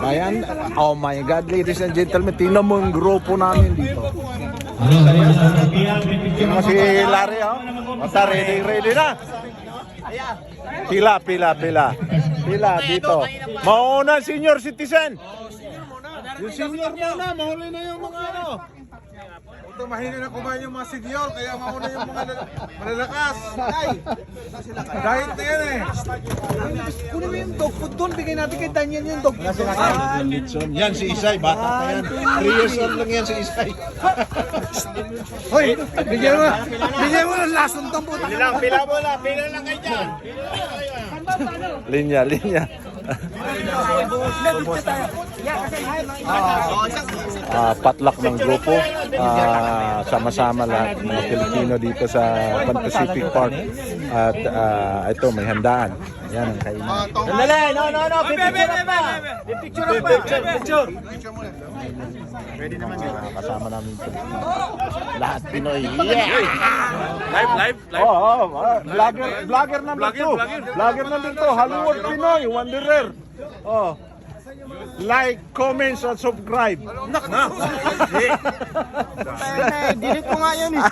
Ayan. Oh my God, ladies and gentlemen, tingnan mo yung grupo namin dito. Tingnan mo si Larry, oh. Basta ready na. Pila dito. Mauna senior citizen. Yung senior muna, mahuli na yung mga ano. Ito mahina na kumain yung mga senior, kaya mauna yung mga malalakas. Dahil na yan eh. Kunin mo yung dog food doon, bigay natin kay Daniel yung dog food. Yan si Isay, bata pa yan. 3 years old lang yan si Isay. Hoy, bigyan mo ng lasong tampo. Pila lang kayo dyan. Linya. Patlak ng grupo. Sama-sama lahat ng mga Pilipino dito sa Pan Pacific Park. At ito, may handaan. Yan ang kainan. Dali, no, picture. Kasama namin Pilipino. Lahat Pinoy. Yeah! Live. Vlogger number 2. Vlogger number 2. Hollywood Pinoy, Wanderer. Oh. Like, comments, and subscribe. Delete mo nga yan eh.